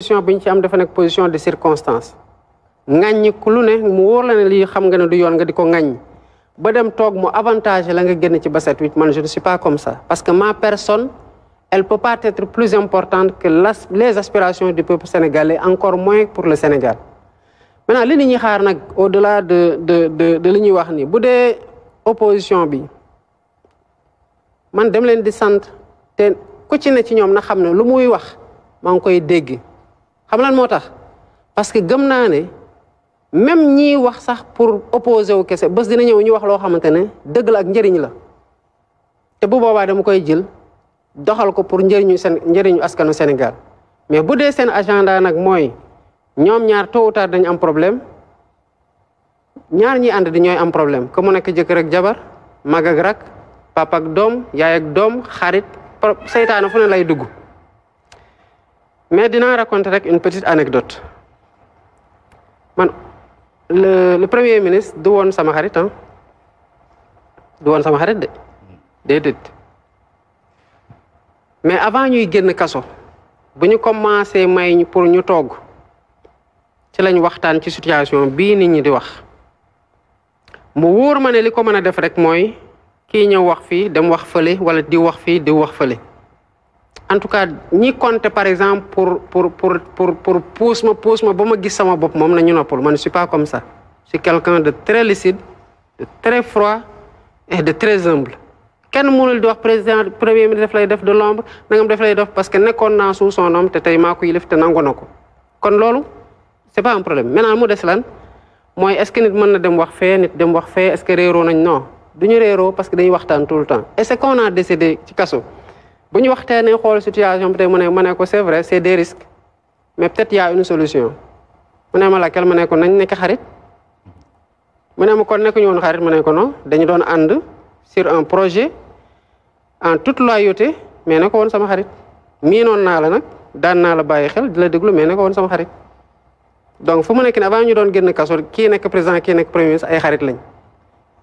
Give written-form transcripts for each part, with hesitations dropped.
position bi ñu ci am dafa nekk position de circonstance ŋàññi ku lu ne mu wóor la ne lii xam nga ne du yoon nga di ko ŋàññ ba dem toog mu avantage la nga génn ci baset wi man je ne suis pas comme ça parce que ma personne elle peut pas être plus importante que les aspirations du peuple sénégalais encore moins pour le Sénégal maintenant li nit ñi xaar nag au-delà de li ñuy wax ni bu dee opposition bi man dem leen di sant te ku ci ne ci ñoom na xam ne lu muy wax maa ngi koy dégg xam lan moo tax parce que gëm naa ne même ñiy wax sax pour opposer wu kese bés dina ñëw ñu wax loo xamante ne dëgg la ak njëriñ la te bu boobaa dama koy jël doxal ko pour njëriñu askanu Sénégal mais bu dee seen agenda nag mooy ñoom ñaar tôt ou tard dañu am problème ñaar ñi ànd di ñooy am problème que mu nekk jëkkër ak jabar mag ak rak papa ak doom yaay ak doom xarit seytaane fu ne lay dugg mais dinaa raconter rek une petite anecdote man le premier ministre du woon sama xarit ah du woon sama xarit de déedéet mais avant ñuy génn kaso bu ñu commencé may ñu pour ñu togg ci lañ waxtaan ci situation bii nit ñi di wax mu wóor ma ne li ko mën a def rek mooy kii ñëw wax fii dem wax fële wala di wax fii di wax fële en tout cas ñi compter par exemple pour pousse ma ba ma gis sama bopp moom na ñu noppal man je suis pas comme ça je suis quelqu'un de très lucide de très froid et de très humble kenn mënul di wax président premier ministre daf lay def de l'ombre nangam daf lay def parce que nekkoon naa sous son nom te tey maa ko yilif te nangu na ko kon loolu c'est pas un problème maintenant mu des lan mooy est-ce que nit mën na dem wax fee nit dem wax fee est-ce que réeroo nañ non duñu réeroo parce que dañuy waxtaan tout le temps et c'est qu'on a décidé ci kaso bu ñu waxtaanee xool situation bi tey mu ne ko c'est vrai c'est des risques mais peut-être y a une solution mu ne ma laquelle ma ne ko nañ nekk xarit mu ne ma kon nekk ñu woon xarit mu ne ko non dañu doon ànd sur un projet en toute loyauté mais ne ko woon sama xarit miinoon naa la nag daan naa la bàyyi xel di la déglu mais ne ko woon sama xarit donc fu mu nekk ne avant ñu doon génn kaso kii nekk président kii nekk premier ministre ay xarit lañ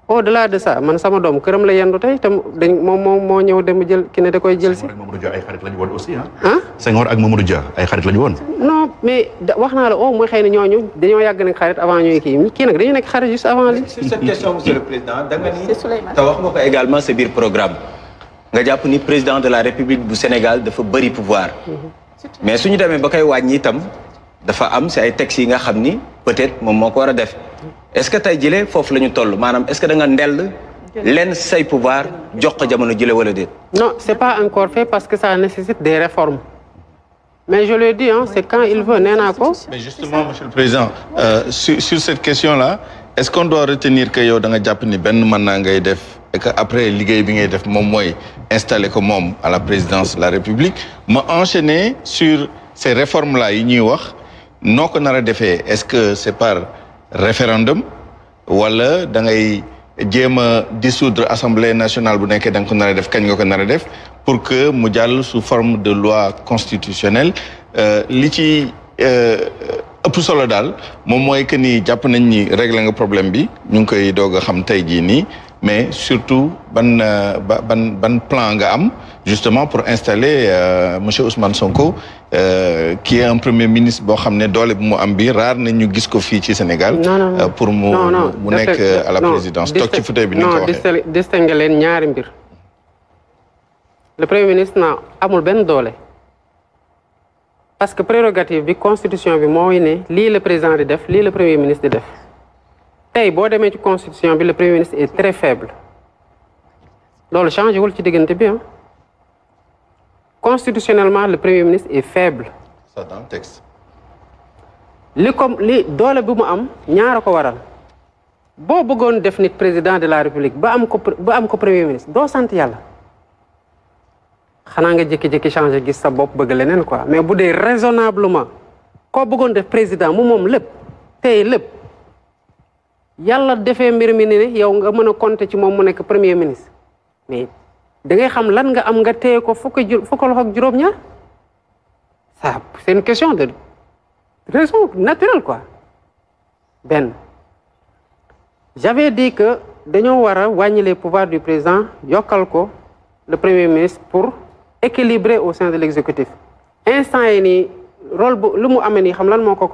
au-delà de ça man sama doom këram la yendu tey te moom moo ñëw dem jël ki ne da koy jël si. Mamadou Dia ay xarit lañu woon aussi ah. Senghor ak Mamadou Dia ay xarit lañu woon. non mais wax naa la mooy xëy na ñooñu dañoo yàgg nekk xarit avant ñuy kii nag dañu nekk xarit juste avant li. sur cette question monsieur le président da nga ni te wax nga ko également sa biir programme nga jàpp ni président de la République bu Sénégal dafa bëri pouvoir. mais suñu demee ba koy wàññi itam dafa am si ay textes yi nga xam ni peut-être moom moo ko war a def. est-ce que tey jëlee foofu la ñu toll maanaam est-ce que da nga ndell lenn say pouvoir jox ko jamono jëlee wala déet. non c'est pas encore fait parce que ça nécessite des réformes mais je le dis c'est quand il veut nee naa ko. mais justement monsieur le président sur cette question-là est-ce qu'on doit retenir que yow da nga jàpp ni benn mandat ngay def et que après liggéey bi ngay def moom mooy installer ko moom à la présidence de la République ma enchaîner sur ces réformes-là yi ñuy wax noo ko nar a defee est-ce que c'est par référendum wala da ngay jéem a dissoudre assemblée nationale bu nekkee da nga ko nar a def kañ nga ko nar a def pour que mu jàll sous forme de loi constitutionnelle li ci ëpp solo daal moom mooy que ni jàpp nañ ni régler nga problème bi ñu ngi koy doog a xam tey jii nii mais surtout ban plan nga am justement pour installer monsieur Ousmane Sonko qui est un premier ministre boo xam ne doole bu mu am bi raar na ñu gis ko fii ci Sénégal. pour mu nekk à la présidence toog ci fauteuil bi ni nga ko waxee. distinguer leen ñaari mbir le premier ministre amul benn doole parce que prérogative bi constitution bi mooy ne lii le président di def lii le premier ministre di def tey boo demee ci constitution bi le premier ministre est très faible loolu changé wul ci diggante bi constitutionnellement le premier ministre est faible. ça dans le texte. li doole bi mu am ñaara ko waral boo bëggoon def nit président de la république ba am ko premier ministre doo sant yàlla xanaa nga jékki-jékki changé gis sa bopp bëgg leneen quoi mais bu dee raisonnablement koo bëggoon def président mu moom lépp tey lépp yàlla defee mbir mi ne yow nga mën a compter ci moom mu nekk premier ministre mais da ngay xam lan nga am nga téye ko fukk loxo ak juróom-ñaar ça c'est une question de raison naturelle quoi benn j'avais dit que dañoo war a wàññi les pouvoirs du président yokkal ko le premier ministre pour équilibrer au sein de l'exécutif instant yi nii rôle bu lu mu amee nii xam lan moo ko